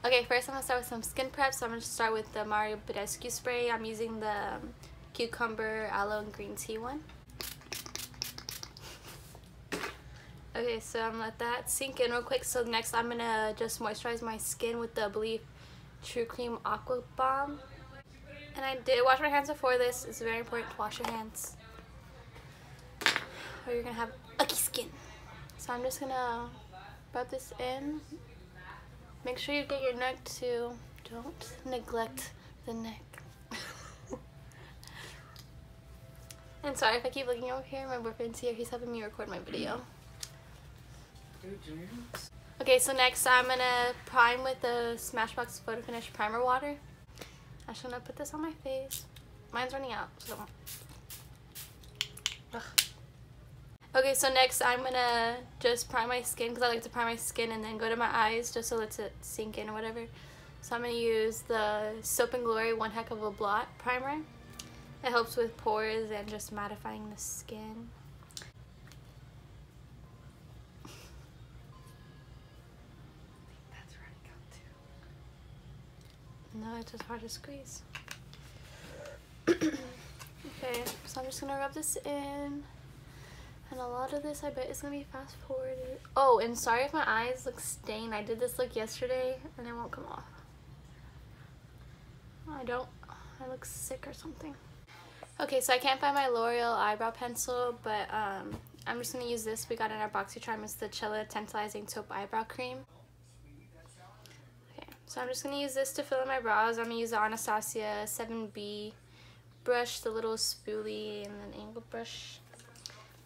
Okay, first I'm going to start with some skin prep. So I'm going to start with the Mario Badescu spray. I'm using the cucumber, aloe, and green tea one. Okay, so I'm going to let that sink in real quick. So next I'm going to just moisturize my skin with the Believe True Cream Aqua Balm. And I did wash my hands before this. It's very important to wash your hands, or you're going to have icky skin. So I'm just going to rub this in. Make sure you get your neck too. Don't neglect the neck. And sorry if I keep looking over here. My boyfriend's here. He's helping me record my video. Okay, so next I'm going to prime with the Smashbox Photo Finish Primer Water. I should not put this on my face. Mine's running out, so. Ugh. Okay, so next I'm gonna just prime my skin, because I like to prime my skin and then go to my eyes just to let it sink in or whatever. So I'm gonna use the Soap and Glory One Heck of a Blot primer. It helps with pores and just mattifying the skin. That's running out too. No, it's just hard to squeeze. Okay, so I'm just gonna rub this in. And a lot of this I bet is gonna be fast forwarded. Oh, and sorry if my eyes look stained. I did this look yesterday and it won't come off. I look sick or something. Okay, so I can't find my L'Oreal eyebrow pencil, but I'm just gonna use this we got in our BoxyCharm. It's the Cella Tantalizing Taupe Eyebrow Cream. Okay, so I'm just gonna use this to fill in my brows. I'm gonna use the Anastasia 7B brush, the little spoolie, and an angled brush.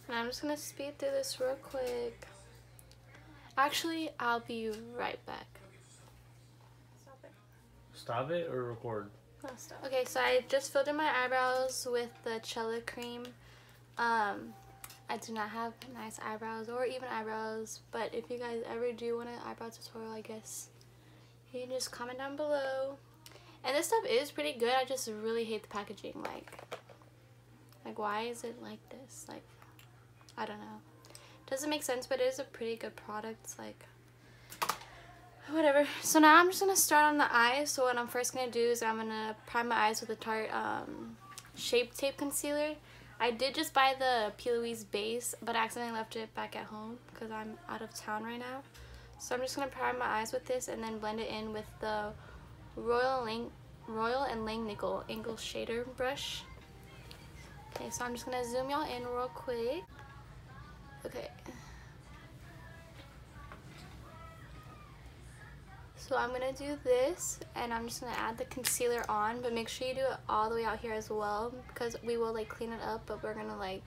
And I'm just going to speed through this real quick. Actually, I'll be right back. Stop it. Stop it or record? No, stop. Okay, so I just filled in my eyebrows with the Cella cream. I do not have nice eyebrows or even eyebrows, but if you guys ever do want an eyebrow tutorial, I guess you can just comment down below. And this stuff is pretty good. I just really hate the packaging. Like why is it like this? Like, I don't know. Doesn't make sense, but it is a pretty good product. It's like, whatever. So now I'm just going to start on the eyes. So what I'm first going to do is I'm going to prime my eyes with the Tarte Shape Tape Concealer. I did just buy the P. Louise base, but I accidentally left it back at home because I'm out of town right now. So I'm just going to prime my eyes with this and then blend it in with the Royal and Langnickel Angle Shader Brush. Okay, so I'm just going to zoom y'all in real quick. Okay. So I'm going to do this, and I'm just going to add the concealer on, but make sure you do it all the way out here as well, because we will like clean it up, but we're going to like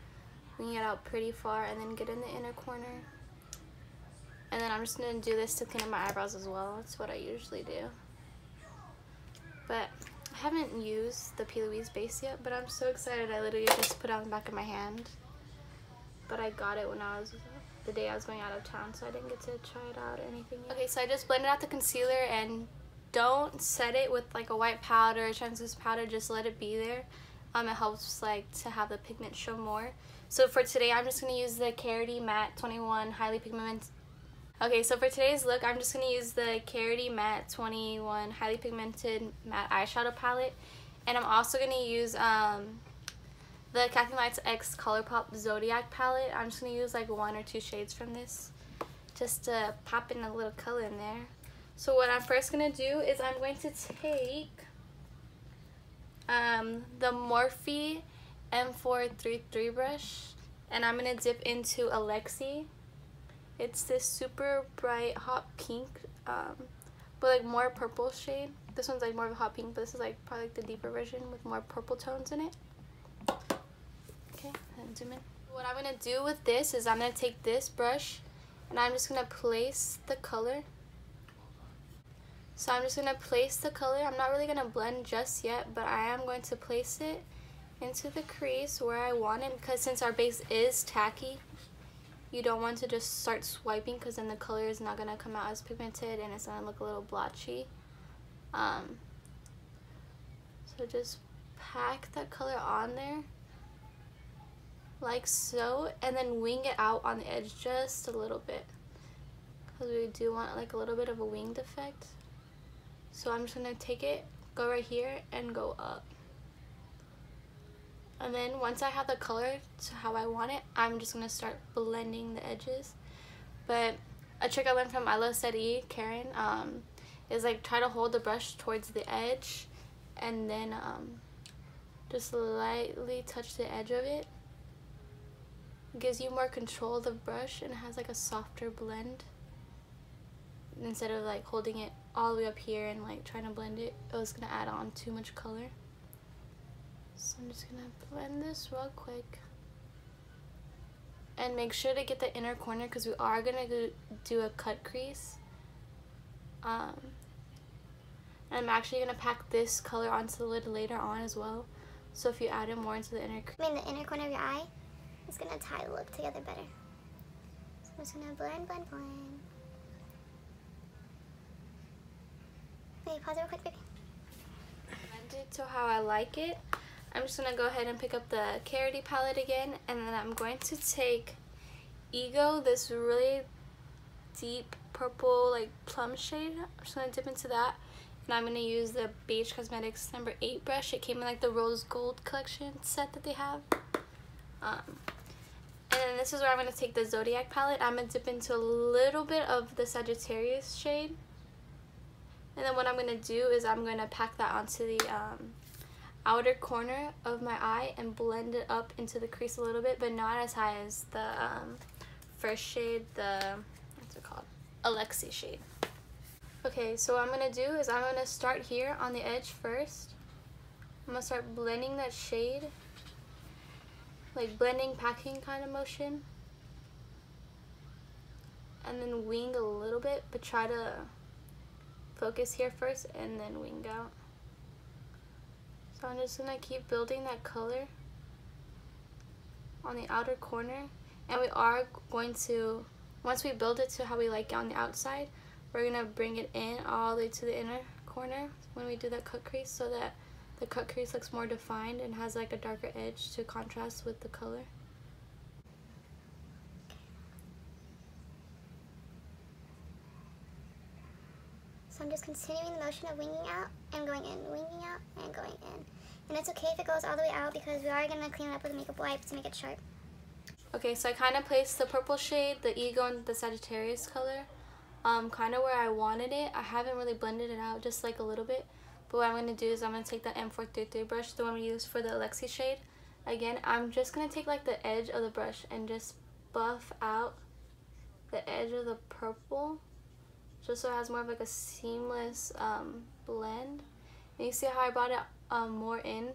wing it out pretty far and then get in the inner corner. And then I'm just going to do this to clean up my eyebrows as well. That's what I usually do. But I haven't used the P. Louise base yet, but I'm so excited. I literally just put it on the back of my hand. But I got it when the day I was going out of town, so I didn't get to try it out or anything yet. Okay, so I just blended out the concealer, and don't set it with like a white powder or translucent powder, just let it be there. It helps like to have the pigment show more. So for today, I'm just going to use the Carity Matte 21 Highly Pigmented. Okay, so for today's look, I'm just going to use the Carity Matte 21 Highly Pigmented Matte Eyeshadow Palette. And I'm also going to use the Caffeine Lights X Colourpop Zodiac palette. I'm just going to use like 1 or 2 shades from this just to pop in a little color in there. So what I'm first going to do is I'm going to take the Morphe M433 brush, and I'm going to dip into Alexi. It's this super bright hot pink, but like more purple shade. This one's like more of a hot pink, but this is like probably like the deeper version with more purple tones in it. Okay, and zoom in. What I'm going to do with this is I'm going to take this brush and I'm just going to place the color. So I'm just going to place the color. I'm not really going to blend just yet, but I am going to place it into the crease where I want it, because since our base is tacky, you don't want to just start swiping, because then the color is not going to come out as pigmented and it's going to look a little blotchy. So just pack that color on there like so, and then wing it out on the edge just a little bit, because we do want like a little bit of a winged effect. So I'm just gonna take it, go right here, and go up. And then once I have the color to how I want it, I'm just gonna start blending the edges. But a trick I learned from I Love Study Karen is like try to hold the brush towards the edge, and then just lightly touch the edge of it. It gives you more control of the brush and it has like a softer blend. Instead of like holding it all the way up here and like trying to blend it, it was gonna add on too much color. So I'm just gonna blend this real quick. And make sure to get the inner corner because we are gonna do a cut crease. And I'm actually gonna pack this color onto the lid later on as well. So if you add it more into the inner the inner corner of your eye, it's gonna tie the look together better. So I'm just gonna blend, blend, blend. Wait, pause it real quick, baby. Blend it to how I like it. I'm just going to go ahead and pick up the Carity palette again, and then I'm going to take Ego, this really deep purple like plum shade. I'm just going to dip into that, and I'm going to use the Beige Cosmetics number 8 brush. It came in like the rose gold collection set that they have. And then this is where I'm going to take the Zodiac palette. I'm going to dip into a little bit of the Sagittarius shade. And then what I'm going to do is I'm going to pack that onto the outer corner of my eye and blend it up into the crease a little bit, but not as high as the first shade, what's it called? Alexi shade. Okay, so what I'm going to do is I'm going to start here on the edge first. I'm going to start blending that shade, like blending, packing kind of motion. And then wing a little bit, but try to focus here first and then wing out. So I'm just going to keep building that color on the outer corner. And we are going to, once we build it to how we like it on the outside, we're going to bring it in all the way to the inner corner when we do that cut crease, so that the cut crease looks more defined and has like a darker edge to contrast with the color. So I'm just continuing the motion of winging out and going in, winging out and going in. And it's okay if it goes all the way out because we are going to clean it up with a makeup wipe to make it sharp. Okay, so I kind of placed the purple shade, the Ego, and the Sagittarius color kind of where I wanted it. I haven't really blended it out, just like a little bit. But what I'm going to do is I'm going to take the M433 brush, the one we used for the Alexi shade. Again, I'm just going to take like the edge of the brush and just buff out the edge of the purple, just so it has more of like a seamless blend. And you see how I brought it more in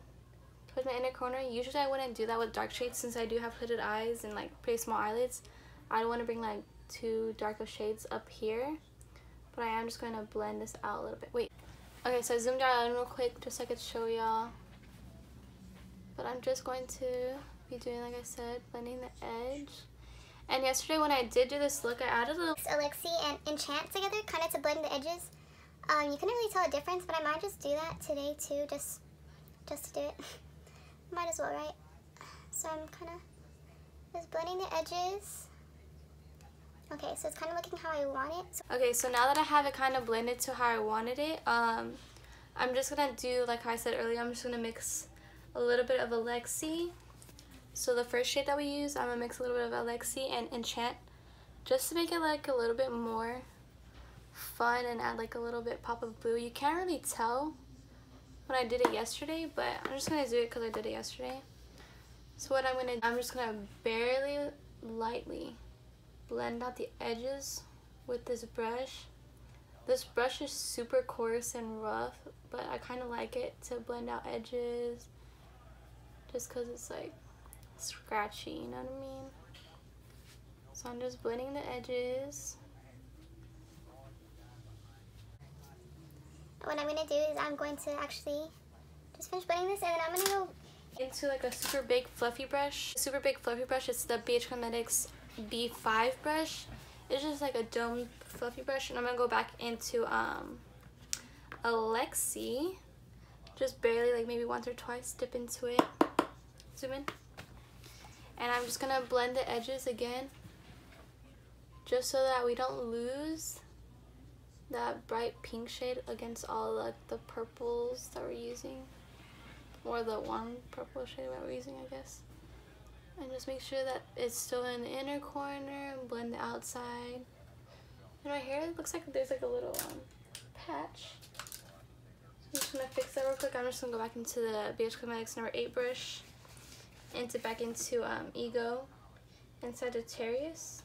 towards my inner corner. Usually I wouldn't do that with dark shades since I do have hooded eyes and like pretty small eyelids. I don't want to bring like too dark of shades up here, but I am just going to blend this out a little bit. Wait. Okay, so I zoomed out real quick just so I could show y'all. But I'm just going to be doing, like I said, blending the edge. And yesterday when I did do this look, I added a little Alexi and Enchant together, kind of to blend the edges. You couldn't really tell a difference, but I might just do that today too, just to do it. Might as well, right? So I'm kind of just blending the edges. Okay, so it's kind of looking how I want it. Okay, so now that I have it kind of blended to how I wanted it, I'm just going to do, like I said earlier, I'm just going to mix a little bit of Alexi. So the first shade that we use, I'm going to mix a little bit of Alexi and Enchant, just to make it like a little bit more fun and add like a little bit pop of blue. You can't really tell when I did it yesterday, but I'm just going to do it because I did it yesterday. So what I'm going to do, I'm just going to barely, lightly blend out the edges with this brush. This brush is super coarse and rough, but I kind of like it to blend out edges just because it's like scratchy, you know what I mean? So I'm just blending the edges. What I'm going to do is I'm going to actually just finish blending this, and then I'm going to go into like a super big fluffy brush. Super big fluffy brush, it's the Beige Cosmetics B5 brush. It's just like a domed fluffy brush, and I'm gonna go back into Alexi, just barely, like maybe once or twice, dip into it, zoom in, and I'm just gonna blend the edges again, just so that we don't lose that bright pink shade against all like the purples that we're using, or the one purple shade that we're using, I guess. And just make sure that it's still in the inner corner and blend the outside. And right here it looks like there's like a little patch. I'm just gonna fix that real quick. I'm just gonna go back into the BH Cosmetics number 8 brush, back into Ego and Sagittarius,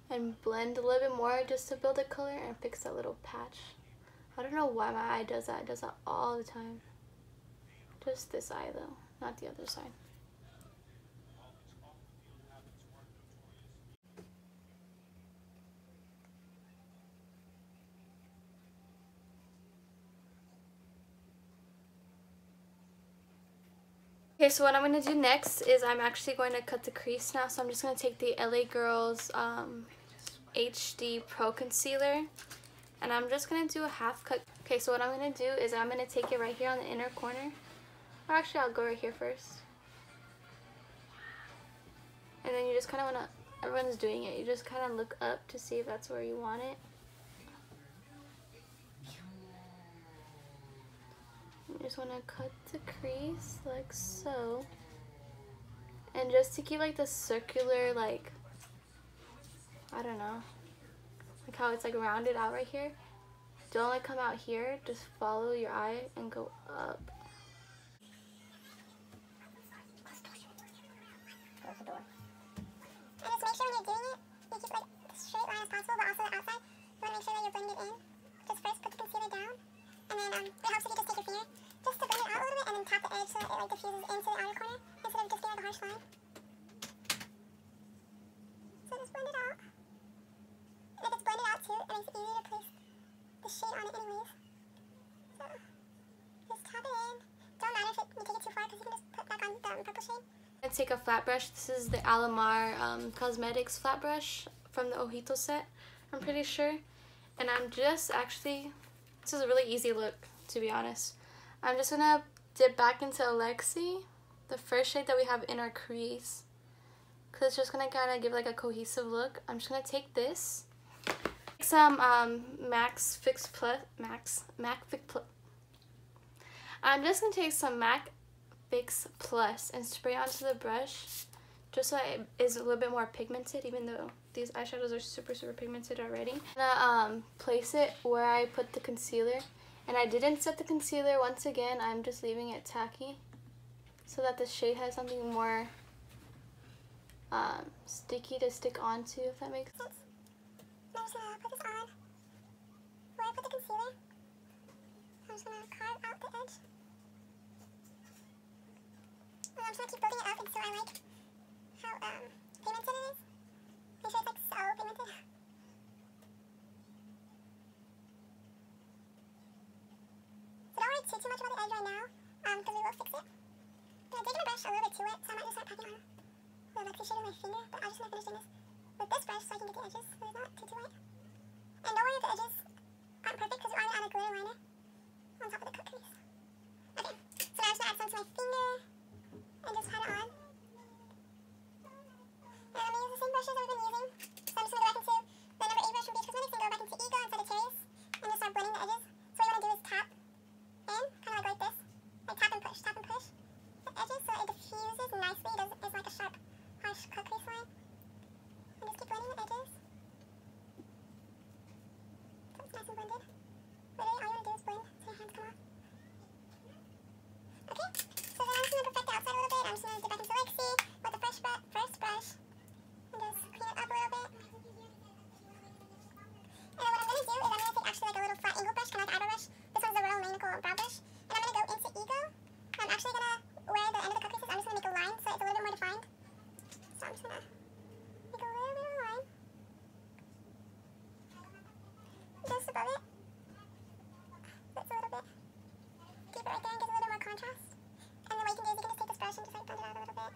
and blend a little bit more just to build a color and fix that little patch. I don't know why my eye does that. It does that all the time. Just this eye though, not the other side. Okay, so what I'm going to do next is I'm actually going to cut the crease now. So I'm just going to take the LA Girls HD Pro Concealer, and I'm just going to do a half cut. Okay, so what I'm going to do is I'm going to take it right here on the inner corner. Or actually, I'll go right here first. And then you just kind of want to, everyone's doing it, you just kind of look up to see if that's where you want it. You just want to cut the crease like so, and just to keep like the circular, like, I don't know, like how it's like rounded out right here. Don't like come out here, just follow your eye and go up. And just make sure when you're doing it, you keep like a straight line as possible, but also the outside. You want to make sure that you're blending it in. Just first put the concealer down, and then it helps if you just take your finger just to blend it out a little bit, and then tap the edge so that it like diffuses into the outer corner instead of just being like a harsh line. So just blend it out. And if it's blended out too, it makes it easier to place the shade on it anyways. So just tap it in. Don't matter if you take it too far, because you can just put back on the purple shade. I'm going to take a flat brush. This is the Alamar Cosmetics flat brush from the Ojito set, I'm pretty sure. And I'm just actually, this is a really easy look, to be honest. I'm just going to dip back into Alexi, the first shade that we have in our crease, because it's just going to kind of give like a cohesive look. I'm just going to take this, some MAC Fix Plus, I'm just going to take some MAC Fix Plus and spray onto the brush just so it is a little bit more pigmented, even though these eyeshadows are super pigmented already. I'm going to place it where I put the concealer. And I didn't set the concealer. Once again, I'm just leaving it tacky so that the shade has something more sticky to stick onto, if that makes sense. I'm just going to put this on where I put the concealer. I'm just going to carve out the edge. And I'm just going to keep building it up until I like how pigmented it is. Make sure it's like so pigmented. So don't worry too much about the edge right now, because we will fix it. I'm taking my brush a little bit too wet, so I might just start packing on the Lexi shade with my finger, but I'm just going to finish doing this with this brush so I can get the edges so they're not too wet. And don't worry if the edges aren't perfect, because we're going to add a glitter liner on top of the cut crease. Okay, so now I'm just going to add some to my finger and just pat it on. And I'm going to use the same brushes that we've been using. So I'm just going to go back into the number 8 brush from BH Cosmetics and go back into Ego and Sagittarius and just start blending the edges. So what you want to do is tap in, kind of like this, like tap and push the edges so it diffuses nicely. It's like a sharp, harsh cut crease line. And just keep blending the edges. So it's nice and blended. Literally all you want to do is blend so your hands come off. Okay, so then I'm just going to perfect the outside a little bit. I'm just going to dip back into Lexi with the first brush and just clean it up a little bit. And then what I'm going to do is I'm going to take actually like a little flat angle brush, kind of like an eyebrow brush. This one's the Royal Maniacal brow brush. And I'm going to go into Ego. I'm actually going to, where the end of the cut crease is, I'm just going to make a line so it's a little bit more defined. So I'm just going to make a little bit of a line. Just above it. That's a little bit. Keep it right there and give it a little more contrast. And then what you can do is you can just take this brush and just like blend it out a little bit.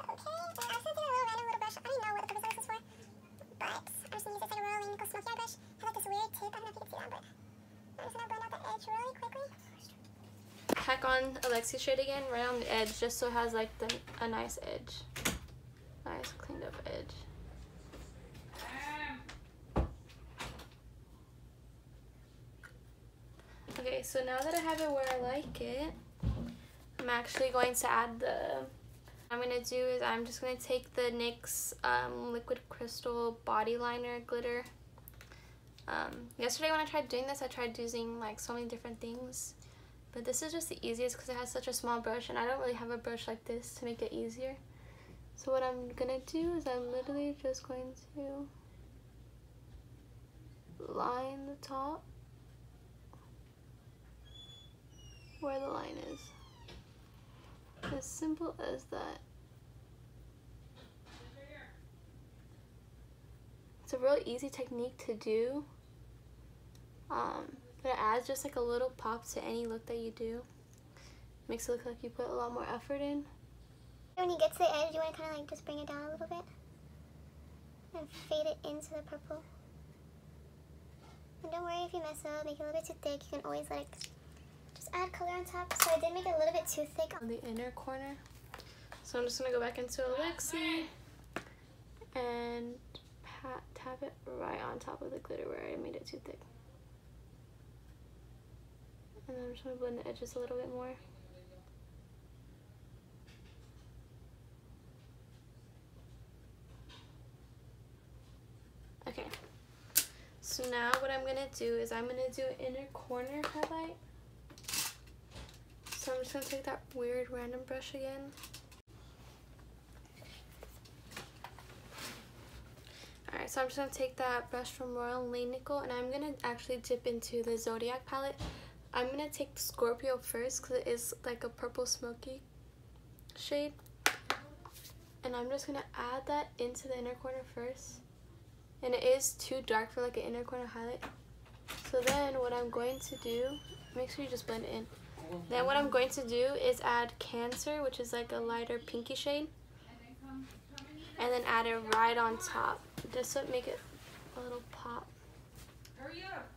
Okay, and I was going to do a little random little brush. I don't even know what the purpose of this is for. But I'm just going to use this like a Royal Maniacal smoky eye brush. It has like this weird tip. I don't know if you can see that, but I'm just going to blend out the edge really quickly. Pack on Alexi shade again, right on the edge, just so it has like a nice edge. Nice cleaned up edge. Okay, so now that I have it where I like it, I'm actually going to add the... What I'm going to do is I'm just going to take the NYX Liquid Crystal Body Liner Glitter. Yesterday when I tried doing this, I tried using like so many different things. But this is just the easiest because it has such a small brush, and I don't really have a brush like this to make it easier. So what I'm going to do is I'm literally just going to line the top where the line is. As simple as that. It's a real easy technique to do, but it adds just like a little pop to any look that you do. Makes it look like you put a lot more effort in. When you get to the edge, you want to kind of like just bring it down a little bit and fade it into the purple. And don't worry if you mess up, make it a little bit too thick. You can always like just add color on top. So I did make it a little bit too thick On the inner corner. So I'm just going to go back into Alexi and tap it right on top of the glitter where I made it too thick. And then I'm just going to blend the edges a little bit more. Okay. So now what I'm going to do is I'm going to do an inner corner highlight. So I'm just going to take that weird random brush again. Alright, so I'm just going to take that brush from Royal Lane Nickel, and I'm going to actually dip into the Zodiac palette. I'm going to take Scorpio first because it is like a purple smoky shade. And I'm just going to add that into the inner corner first. And it is too dark for like an inner corner highlight. So then what I'm going to do, make sure you just blend it in. Then what I'm going to do is add Cancer, which is like a lighter pinky shade. And then add it right on top, just to make it a little pop. Hurry up.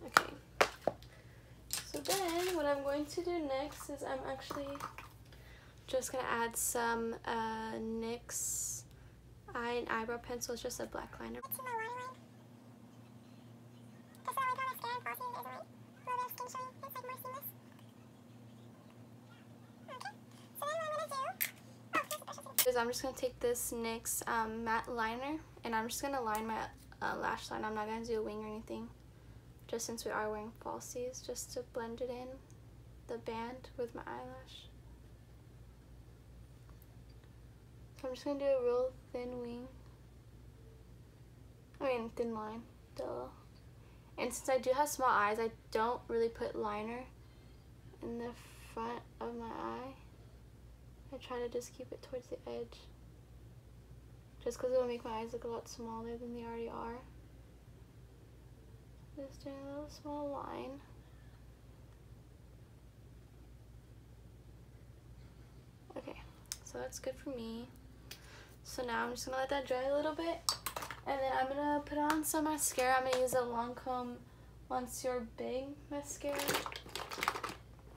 Okay. So then what I'm going to do next is I'm actually just going to add some NYX eye and eyebrow pencil. It's just a black liner. I'm just going to take this NYX matte liner, and I'm just going to line my lash line. I'm not going to do a wing or anything, just since we are wearing falsies, just to blend it in, the band with my eyelash. So I'm just going to do a real thin wing. Thin line, duh. And since I do have small eyes, I don't really put liner in the front of my eye. I try to just keep it towards the edge, just because it will make my eyes look a lot smaller than they already are. Just doing a little small line. Okay, so that's good for me. So now I'm just going to let that dry a little bit, and then I'm going to put on some mascara. I'm going to use a Lancome Monsieur Big mascara.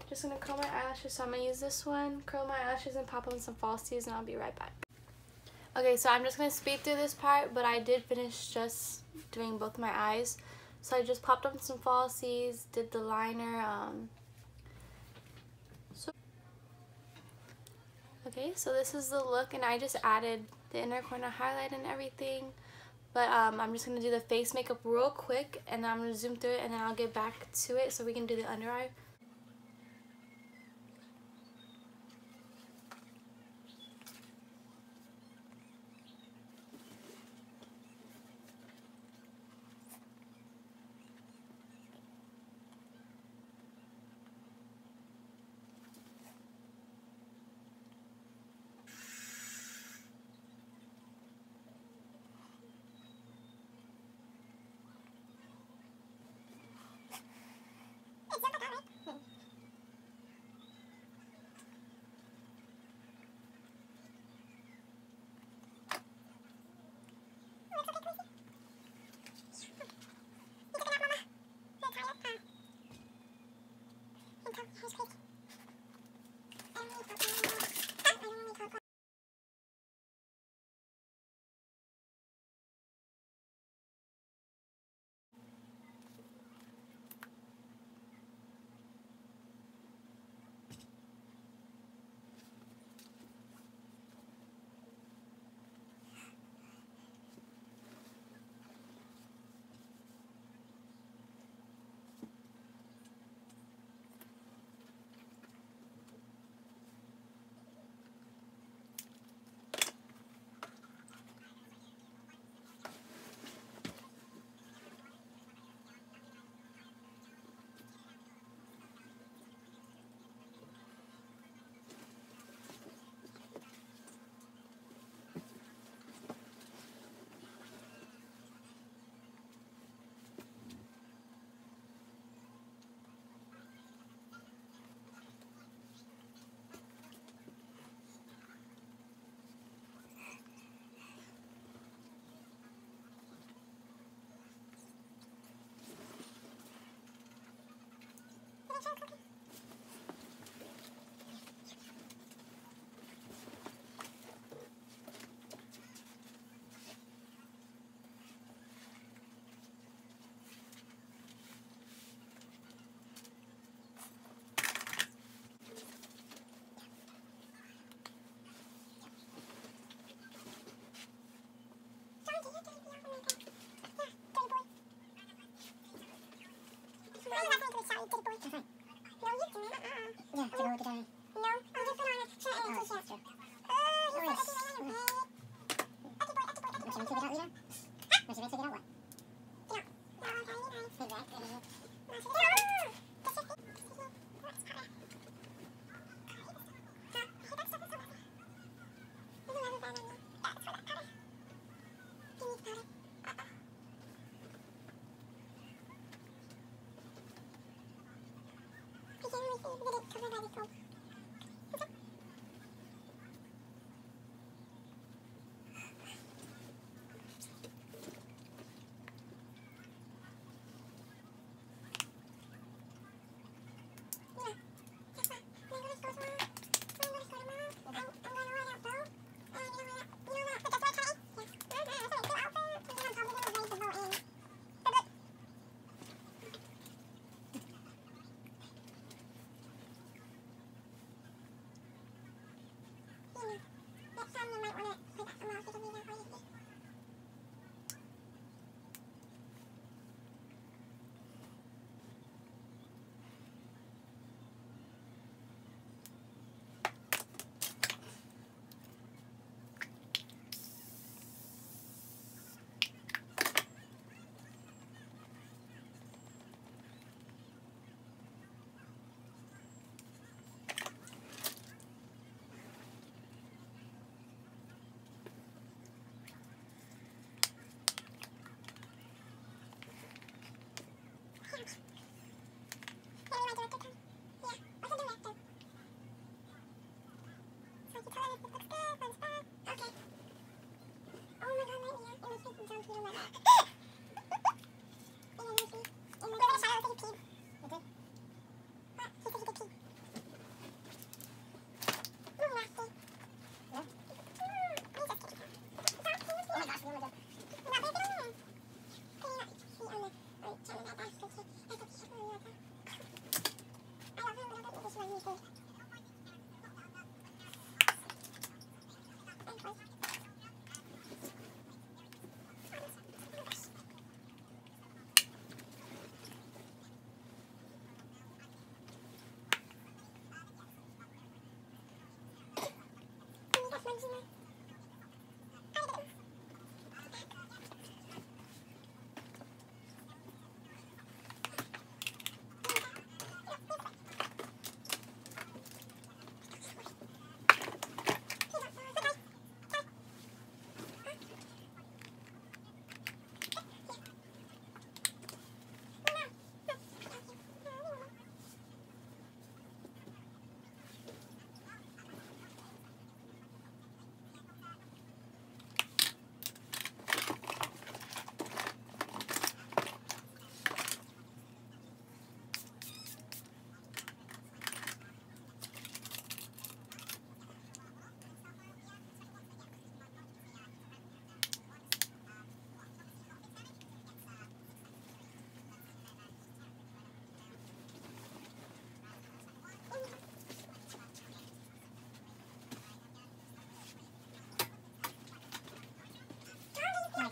Just gonna curl my eyelashes, so I'm gonna use this one, curl my eyelashes, and pop on some falsies, and I'll be right back. Okay, so I'm just gonna speed through this part, but I did finish just doing both my eyes. So I just popped on some falsies, did the liner. Okay, so this is the look, and I just added the inner corner highlight and everything. But I'm just gonna do the face makeup real quick, and then I'm gonna zoom through it, and then I'll get back to it so we can do the under eye.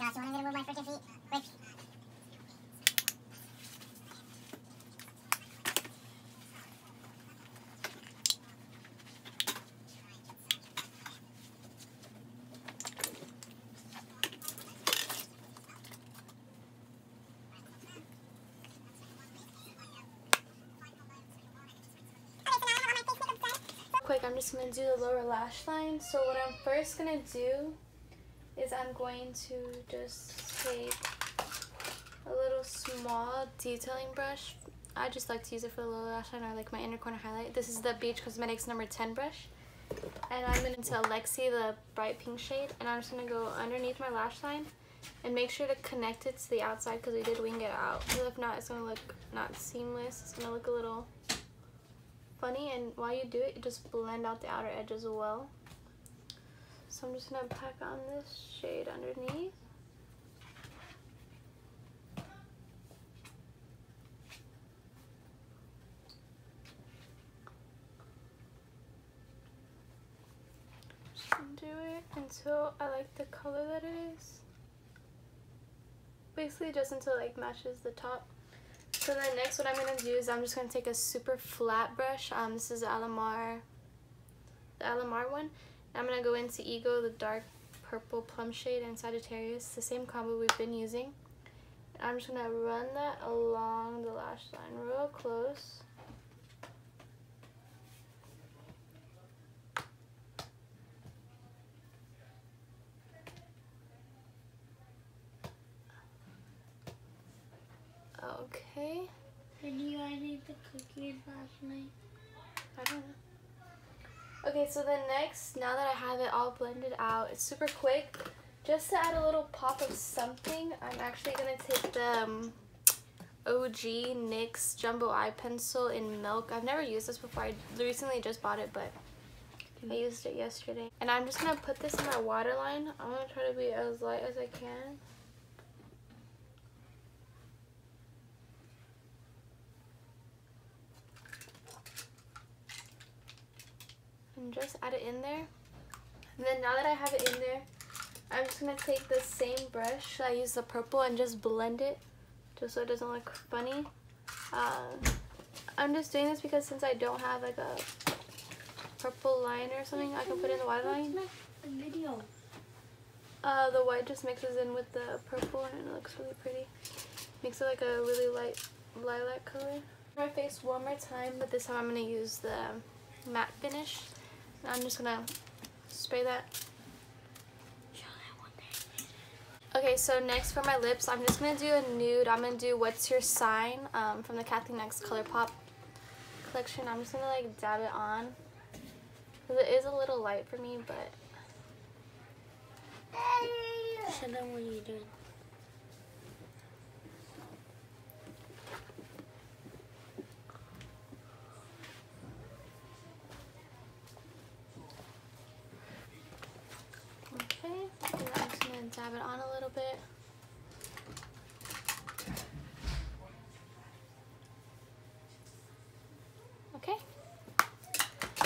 gosh, you want me to move my freaking feet? Quick. Quick, I'm just going to do the lower lash line. So what I'm first going to do is I'm going to just take a little small detailing brush. I just like to use it for the lower lash line or like my inner corner highlight. This is the Beach Cosmetics number 10 brush. And I'm going to Alexi, the bright pink shade. And I'm just going to go underneath my lash line and make sure to connect it to the outside because we did wing it out. Because if not, it's going to look not seamless. It's going to look a little funny, and while you do it, you just blend out the outer edge as well. So I'm just going to pack on this shade underneath. Just do it until I like the color that it is. Basically just until it like matches the top. So then next what I'm going to do is I'm just going to take a super flat brush. This is the Alamar one. I'm going to go into Ego, the dark purple plum shade, and Sagittarius, the same combo we've been using. And I'm just going to run that along the lash line real close. Okay. Did you guys eat the cookies last night? I don't know. Okay, so then next, now that I have it all blended out, it's super quick. Just to add a little pop of something, I'm actually going to take the OG NYX Jumbo Eye Pencil in Milk. I've never used this before. I recently just bought it, but I used it yesterday. And I'm just going to put this in my waterline. I'm going to try to be as light as I can. And just add it in there. And then now that I have it in there, I'm just going to take the same brush. I use the purple and just blend it, just so it doesn't look funny. I'm just doing this because since I don't have like a purple liner or something I can put in the waterline. The white just mixes in with the purple and it looks really pretty. Makes it like a really light lilac color. My face one more time, but this time I'm going to use the matte finish. And I'm just going to spray that. Okay, so next for my lips, I'm just going to do a nude. I'm going to do What's Your Sign from the Kathleen X ColourPop collection. I'm just going to like dab it on. Because it is a little light for me, but... Show them what you're doing. Okay, and I'm just going to dab it on a little bit. Okay.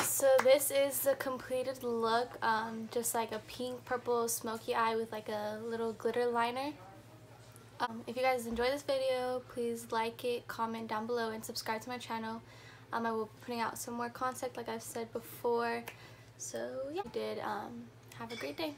So this is the completed look, just like a pink purple smoky eye with like a little glitter liner. If you guys enjoyed this video, please like it, comment down below, and subscribe to my channel. I will be putting out some more content like I've said before. So yeah, have a great day.